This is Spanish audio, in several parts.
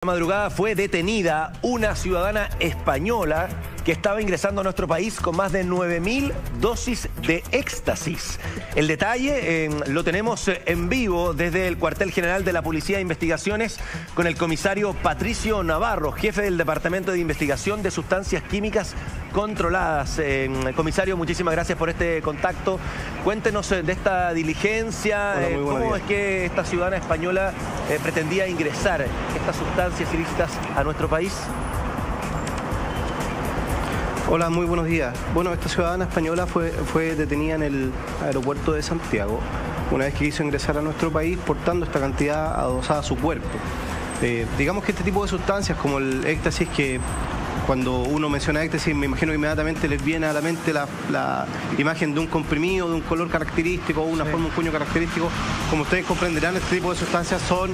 La madrugada fue detenida una ciudadana española que estaba ingresando a nuestro país con más de 9.000 dosis de éxtasis. El detalle lo tenemos en vivo desde el cuartel general de la Policía de Investigaciones con el comisario Patricio Navarro, jefe del Departamento de Investigación de Sustancias Químicas Controladas. Comisario, muchísimas gracias por este contacto. Cuéntenos de esta diligencia. Hola, ¿Cómo es que esta ciudadana española pretendía ingresar estas sustancias ilícitas a nuestro país? Hola, muy buenos días. Bueno, esta ciudadana española fue detenida en el aeropuerto de Santiago una vez que quiso ingresar a nuestro país portando esta cantidad adosada a su cuerpo. Digamos que este tipo de sustancias como el éxtasis, que cuando uno menciona éxtasis me imagino que inmediatamente les viene a la mente la imagen de un comprimido, de un color característico, una forma, un puño característico. Como ustedes comprenderán, este tipo de sustancias son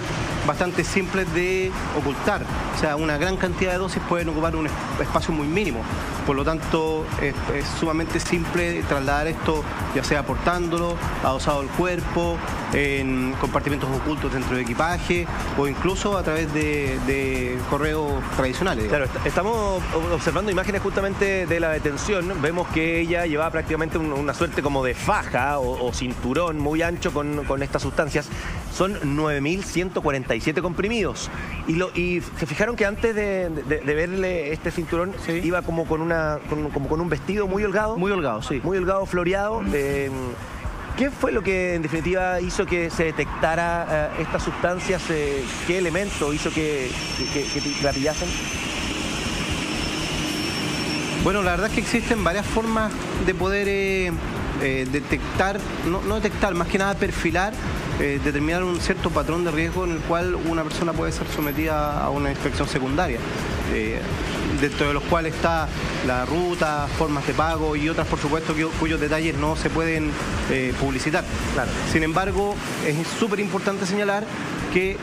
bastante simples de ocultar. O sea, una gran cantidad de dosis pueden ocupar un espacio muy mínimo. Por lo tanto, es sumamente simple trasladar esto, ya sea portándolo, adosado al cuerpo, en compartimentos ocultos dentro de equipaje o incluso a través de correos tradicionales. Claro, estamos observando imágenes justamente de la detención. Vemos que ella llevaba prácticamente una suerte como de faja o cinturón muy ancho con estas sustancias. Son 9.147 comprimidos. Y se fijaron que antes de verle este cinturón, sí, iba como con un vestido muy holgado. Muy holgado, sí. Muy holgado, floreado. ¿Qué fue lo que en definitiva hizo que se detectara estas sustancias? ¿Qué elemento hizo que la pillasen? Bueno, la verdad es que existen varias formas de poder detectar, no detectar, más que nada perfilar, determinar un cierto patrón de riesgo en el cual una persona puede ser sometida a una inspección secundaria, dentro de los cuales está la ruta, formas de pago y otras, por supuesto, cuyos detalles no se pueden publicitar. Claro. Sin embargo, es súper importante señalar que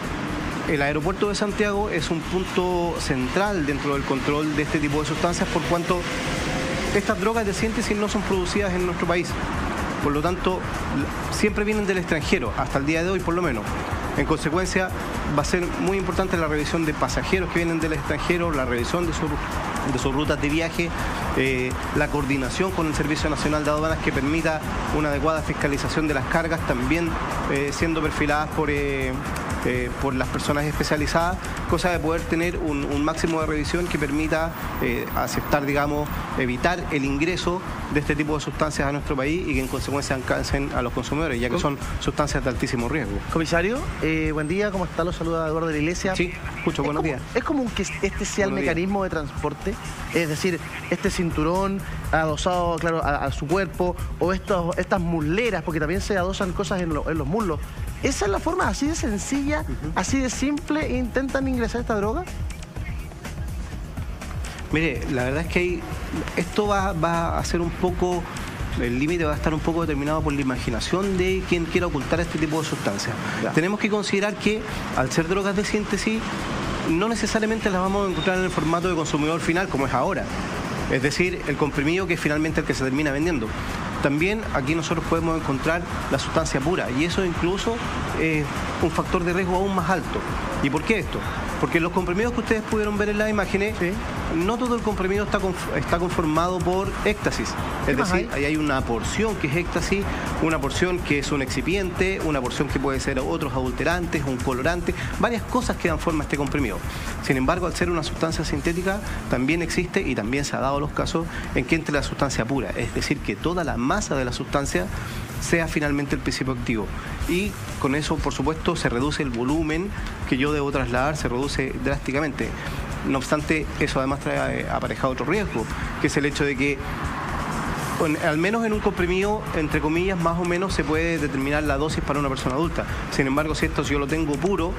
el aeropuerto de Santiago es un punto central dentro del control de este tipo de sustancias, por cuanto estas drogas de síntesis no son producidas en nuestro país. Por lo tanto, siempre vienen del extranjero, hasta el día de hoy por lo menos. En consecuencia, va a ser muy importante la revisión de pasajeros que vienen del extranjero, la revisión de sus rutas de viaje, la coordinación con el Servicio Nacional de Aduanas que permita una adecuada fiscalización de las cargas, también siendo perfiladas por las personas especializadas, cosa de poder tener un máximo de revisión que permita aceptar, digamos, evitar el ingreso de este tipo de sustancias a nuestro país y que en consecuencia alcancen a los consumidores, ya que son sustancias de altísimo riesgo. Comisario, buen día, ¿cómo está? Lo saluda Eduardo de la Iglesia. Sí, escucho, buenos días. ¿Es común que este sea el mecanismo de transporte? Es decir, este cinturón adosado, claro, a su cuerpo, o estas musleras, porque también se adosan cosas en los muslos. ¿Esa es la forma así de sencilla, así de simple, e intentan ingresar esta droga? Mire, la verdad es que esto va a ser un poco, el límite va a estar un poco determinado por la imaginación de quien quiera ocultar este tipo de sustancias. Ya. Tenemos que considerar que al ser drogas de síntesis, no necesariamente las vamos a encontrar en el formato de consumidor final como es ahora. Es decir, el comprimido que es finalmente el que se termina vendiendo. También aquí nosotros podemos encontrar la sustancia pura y eso incluso es un factor de riesgo aún más alto. ¿Y por qué esto? Porque los comprimidos que ustedes pudieron ver en las imágenes, sí, no todo el comprimido está conformado por éxtasis. Es decir, ahí hay una porción que es éxtasis, una porción que es un excipiente, una porción que puede ser otros adulterantes, un colorante, varias cosas que dan forma a este comprimido. Sin embargo, al ser una sustancia sintética, también existe y también se ha dado los casos en que entre la sustancia pura, es decir, que toda la masa de la sustancia sea finalmente el principio activo. Y con eso, por supuesto, se reduce el volumen que yo debo trasladar, se reduce drásticamente. No obstante, eso además trae aparejado otro riesgo, que es el hecho de que, al menos en un comprimido, entre comillas, más o menos se puede determinar la dosis para una persona adulta. Sin embargo, si esto yo lo tengo puro,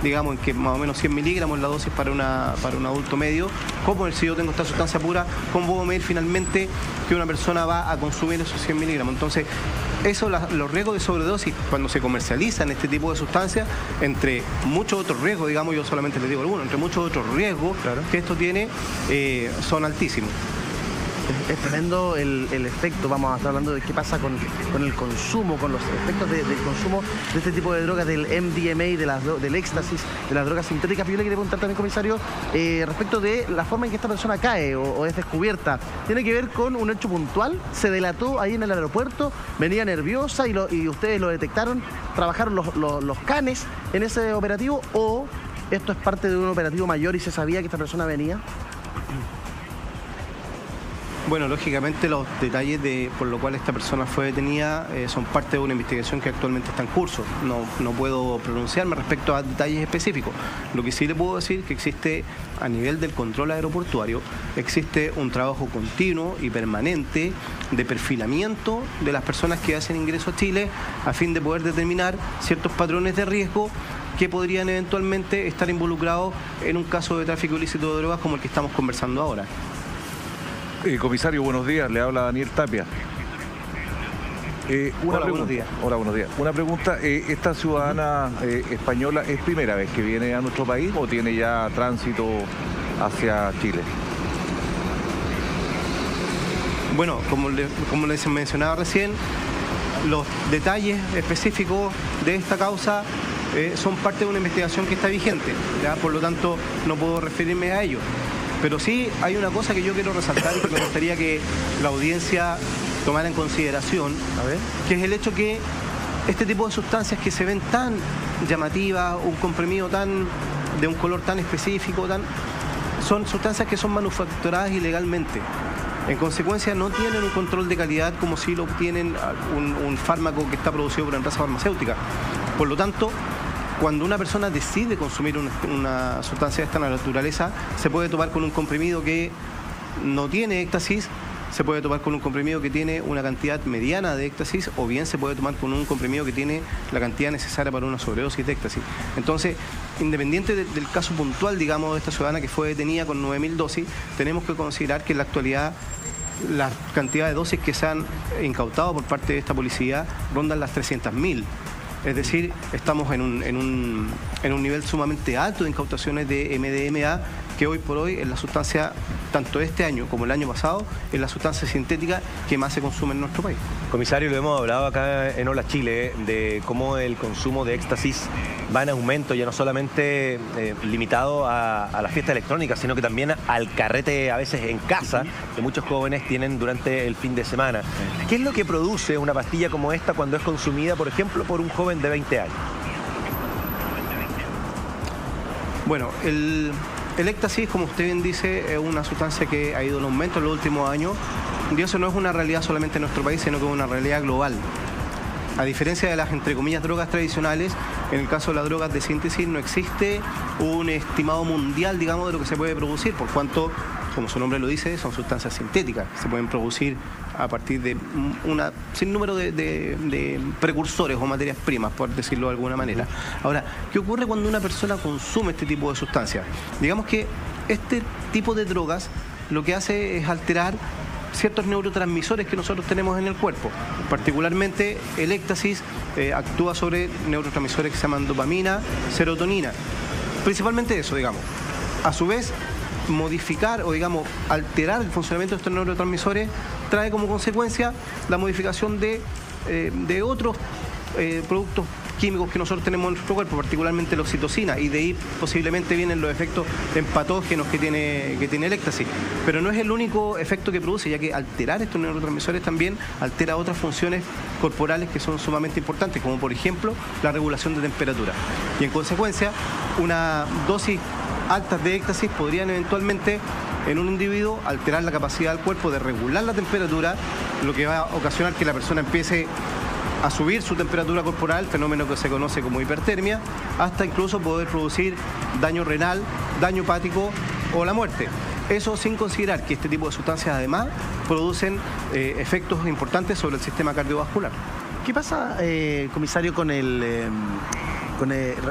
digamos que más o menos 100 miligramos la dosis para un adulto medio, ¿cómo si yo tengo esta sustancia pura, cómo puedo medir finalmente que una persona va a consumir esos 100 miligramos? Entonces, los riesgos de sobredosis cuando se comercializan este tipo de sustancias, entre muchos otros riesgos, digamos, yo solamente les digo algunos, entre muchos otros riesgos, claro, que esto tiene, son altísimos. Es tremendo el efecto. Vamos a estar hablando de qué pasa con el consumo, con los efectos del consumo de este tipo de drogas, del MDMA, del éxtasis, de las drogas sintéticas. Yo le quería preguntar también, comisario, respecto de la forma en que esta persona cae o es descubierta. ¿Tiene que ver con un hecho puntual? ¿Se delató ahí en el aeropuerto? ¿Venía nerviosa y ustedes lo detectaron? ¿Trabajaron los canes en ese operativo? ¿O esto es parte de un operativo mayor y se sabía que esta persona venía? Bueno, lógicamente los detalles por lo cual esta persona fue detenida son parte de una investigación que actualmente está en curso. No puedo pronunciarme respecto a detalles específicos. Lo que sí le puedo decir es que existe, a nivel del control aeroportuario, existe un trabajo continuo y permanente de perfilamiento de las personas que hacen ingreso a Chile a fin de poder determinar ciertos patrones de riesgo que podrían eventualmente estar involucrados en un caso de tráfico ilícito de drogas como el que estamos conversando ahora. Comisario, buenos días. Le habla Daniel Tapia. Hola, buenos días. Hola, buenos días. Una pregunta. ¿Esta ciudadana española es primera vez que viene a nuestro país o tiene ya tránsito hacia Chile? Bueno, como les mencionaba recién, los detalles específicos de esta causa son parte de una investigación que está vigente, ¿ya? Por lo tanto, no puedo referirme a ello. Pero sí hay una cosa que yo quiero resaltar y que me gustaría que la audiencia tomara en consideración, que es el hecho que este tipo de sustancias que se ven tan llamativas, un comprimido de un color tan específico, son sustancias que son manufacturadas ilegalmente. En consecuencia no tienen un control de calidad como si lo tienen un fármaco que está producido por una empresa farmacéutica. Por lo tanto, cuando una persona decide consumir una sustancia de esta naturaleza, se puede topar con un comprimido que no tiene éxtasis, se puede tomar con un comprimido que tiene una cantidad mediana de éxtasis, o bien se puede tomar con un comprimido que tiene la cantidad necesaria para una sobredosis de éxtasis. Entonces, independiente del caso puntual, digamos, de esta ciudadana que fue detenida con 9.000 dosis, tenemos que considerar que en la actualidad la cantidad de dosis que se han incautado por parte de esta policía rondan las 300.000. Es decir, estamos en un nivel sumamente alto de incautaciones de MDMA, que hoy por hoy es la sustancia, tanto este año como el año pasado, es la sustancia sintética que más se consume en nuestro país. Comisario, lo hemos hablado acá en Hola Chile, de cómo el consumo de éxtasis va en aumento, ya no solamente limitado a la fiesta electrónica, sino que también al carrete a veces en casa, que muchos jóvenes tienen durante el fin de semana. ¿Qué es lo que produce una pastilla como esta cuando es consumida, por ejemplo, por un joven de 20 años? Bueno, el éxtasis, como usted bien dice, es una sustancia que ha ido en aumento en los últimos años, y eso no es una realidad solamente en nuestro país, sino que es una realidad global. A diferencia de las, entre comillas, drogas tradicionales, en el caso de las drogas de síntesis no existe un estimado mundial, digamos, de lo que se puede producir, por cuanto, como su nombre lo dice, son sustancias sintéticas. Se pueden producir a partir de un sinnúmero de precursores o materias primas, por decirlo de alguna manera. Ahora, ¿qué ocurre cuando una persona consume este tipo de sustancias? Digamos que este tipo de drogas lo que hace es alterar ciertos neurotransmisores que nosotros tenemos en el cuerpo. Particularmente el éxtasis actúa sobre neurotransmisores que se llaman dopamina, serotonina. Principalmente eso, digamos. A su vez, modificar o, digamos, alterar el funcionamiento de estos neurotransmisores trae como consecuencia la modificación de otros productos químicos que nosotros tenemos en nuestro cuerpo, particularmente la oxitocina, y de ahí posiblemente vienen los efectos empatógenos que tiene el éxtasis. Pero no es el único efecto que produce, ya que alterar estos neurotransmisores también altera otras funciones corporales que son sumamente importantes, como por ejemplo la regulación de temperatura. Y en consecuencia, una dosis altas de éxtasis podrían eventualmente en un individuo alterar la capacidad del cuerpo de regular la temperatura, lo que va a ocasionar que la persona empiece a subir su temperatura corporal, fenómeno que se conoce como hipertermia, hasta incluso poder producir daño renal, daño hepático o la muerte. Eso sin considerar que este tipo de sustancias además producen efectos importantes sobre el sistema cardiovascular. ¿Qué pasa, comisario, con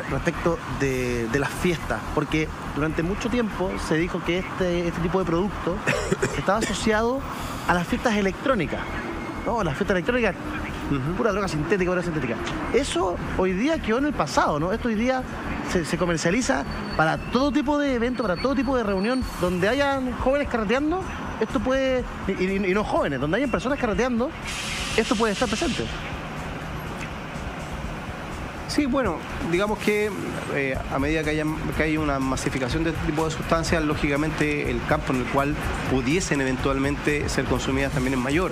respecto de las fiestas? Porque durante mucho tiempo se dijo que este tipo de producto estaba asociado a las fiestas electrónicas. No, las fiestas electrónicas, pura droga sintética, droga sintética. Eso hoy día quedó en el pasado, ¿no? Esto hoy día se comercializa para todo tipo de evento, para todo tipo de reunión donde hayan jóvenes carreteando. esto puede, y no jóvenes, donde hayan personas carreteando, esto puede estar presente. Sí, bueno, digamos que a medida que haya una masificación de este tipo de sustancias, lógicamente el campo en el cual pudiesen eventualmente ser consumidas también es mayor.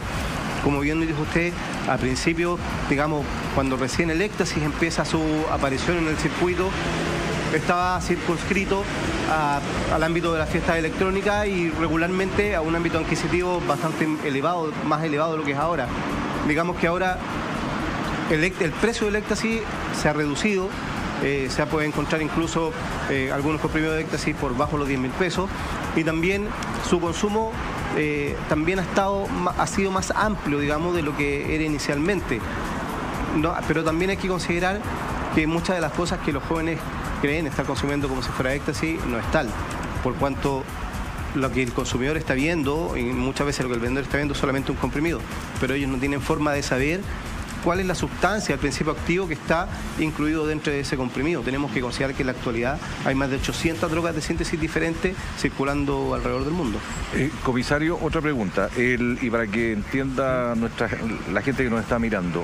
Como bien dijo usted, al principio, digamos, cuando recién el éxtasis empieza su aparición en el circuito, estaba circunscrito al ámbito de la fiesta electrónica y regularmente a un ámbito adquisitivo bastante elevado, más elevado de lo que es ahora. Digamos que ahora el precio del éxtasis se ha reducido, se puede encontrar incluso algunos comprimidos de éxtasis por bajo los 10.000 pesos y también su consumo también ha sido más amplio, digamos, de lo que era inicialmente. No, pero también hay que considerar que muchas de las cosas que los jóvenes creen estar consumiendo como si fuera éxtasis no es tal, por cuanto lo que el consumidor está viendo, y muchas veces lo que el vendedor está viendo es solamente un comprimido, pero ellos no tienen forma de saber cuál es la sustancia, el principio activo que está incluido dentro de ese comprimido. Tenemos que considerar que en la actualidad hay más de 800 drogas de síntesis diferentes circulando alrededor del mundo. Comisario, otra pregunta, y para que entienda la gente que nos está mirando,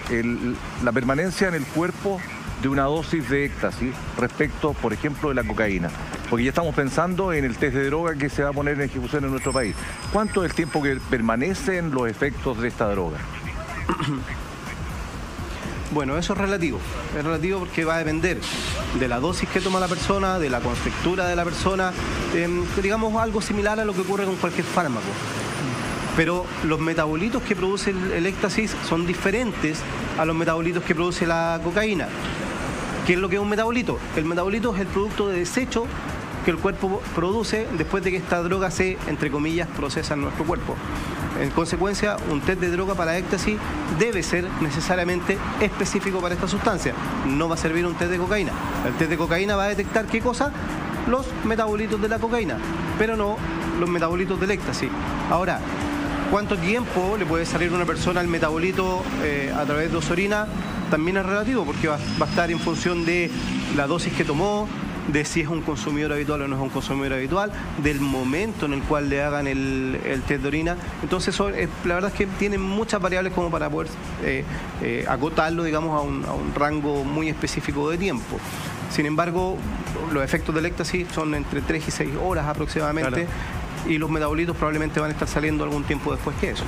la permanencia en el cuerpo de una dosis de éxtasis respecto, por ejemplo, de la cocaína. Porque ya estamos pensando en el test de droga que se va a poner en ejecución en nuestro país. ¿Cuánto es el tiempo que permanecen los efectos de esta droga? Bueno, eso es relativo porque va a depender de la dosis que toma la persona, de la constructura de la persona, digamos algo similar a lo que ocurre con cualquier fármaco. Pero los metabolitos que produce el éxtasis son diferentes a los metabolitos que produce la cocaína. ¿Qué es lo que es un metabolito? El metabolito es el producto de desecho que el cuerpo produce después de que esta droga se, entre comillas, procesa en nuestro cuerpo. En consecuencia, un test de droga para éxtasis debe ser necesariamente específico para esta sustancia. No va a servir un test de cocaína. El test de cocaína va a detectar ¿qué cosa? Los metabolitos de la cocaína, pero no los metabolitos del éxtasis. Ahora, ¿cuánto tiempo le puede salir a una persona el metabolito a través de orina? También es relativo, porque va a estar en función de la dosis que tomó, de si es un consumidor habitual o no es un consumidor habitual, del momento en el cual le hagan el test de orina. Entonces, la verdad es que tienen muchas variables como para poder acotarlo, digamos, a un rango muy específico de tiempo. Sin embargo, los efectos del éxtasis son entre 3 y 6 horas aproximadamente, claro. Y los metabolitos probablemente van a estar saliendo algún tiempo después que eso.